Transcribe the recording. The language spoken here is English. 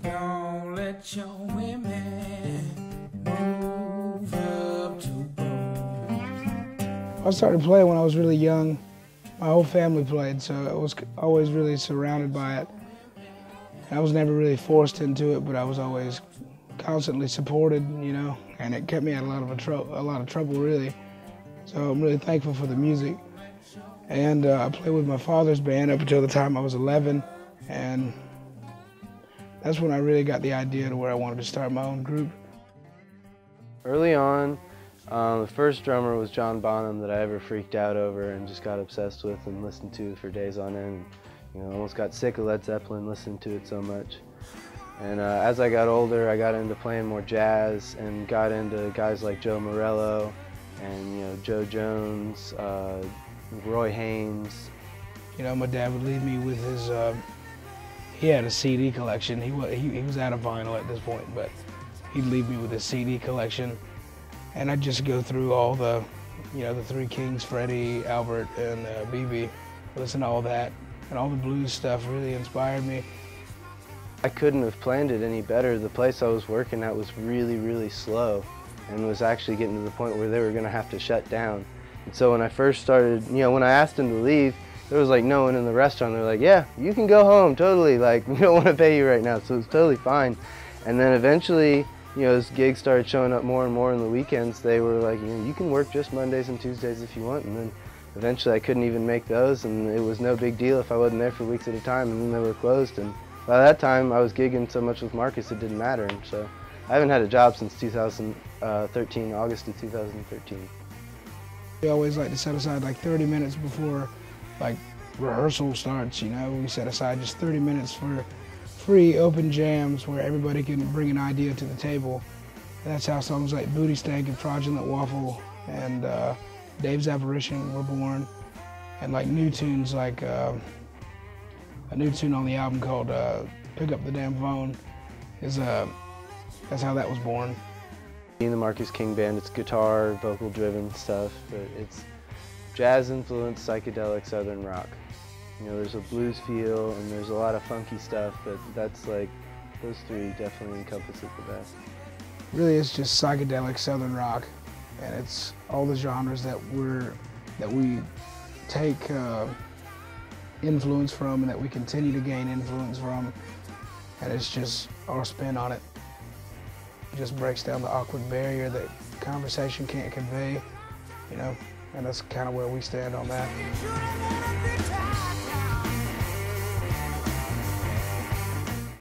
Don't let your women move up to boom. I started playing when I was really young. My whole family played, so I was always really surrounded by it. I was never really forced into it, but I was always constantly supported, you know, and it kept me out of a lot of trouble, really. So I'm really thankful for the music. And I played with my father's band up until the time I was 11, and that's when I really got the idea to where I wanted to start my own group. Early on, the first drummer was John Bonham that I ever freaked out over and just got obsessed with and listened to for days on end. You know, almost got sick of Led Zeppelin listening to it so much. And as I got older, I got into playing more jazz and got into guys like Joe Morello and, you know, Joe Jones, Roy Haynes. You know, my dad would leave me with his, he had a CD collection. He was out of vinyl at this point, but he'd leave me with his CD collection. And I'd just go through all the, you know, the Three Kings, Freddie, Albert, and BB, listen to all that. And all the blues stuff really inspired me. I couldn't have planned it any better. The place I was working at was really, really slow and was actually getting to the point where they were going to have to shut down. And so when I first started, you know, when I asked them to leave, there was like no one in the restaurant. They were like, yeah, you can go home, totally. Like, we don't want to pay you right now, so it was totally fine. And then eventually, you know, as gigs started showing up more and more on the weekends, they were like, you know, you can work just Mondays and Tuesdays if you want. And then eventually I couldn't even make those, and it was no big deal if I wasn't there for weeks at a time, and then they were closed. And by that time, I was gigging so much with Marcus it didn't matter. And so I haven't had a job since 2013, August of 2013. We always like to set aside like 30 minutes before like rehearsal starts, you know. We set aside just 30 minutes for free open jams where everybody can bring an idea to the table. And that's how songs like Booty Stank and Fraudulent Waffle and Dave's Apparition were born. And like new tunes, like a new tune on the album called Pick Up the Damn Phone is that's how that was born. In the Marcus King Band, it's guitar, vocal driven stuff, but it's jazz influenced psychedelic southern rock. You know, there's a blues feel and there's a lot of funky stuff, but that's like, those three definitely encompass it the best. Really, it's just psychedelic southern rock, and it's all the genres that we take influence from and that we continue to gain influence from, and it's just our spin on it. It just breaks down the awkward barrier that conversation can't convey, you know, and that's kind of where we stand on that.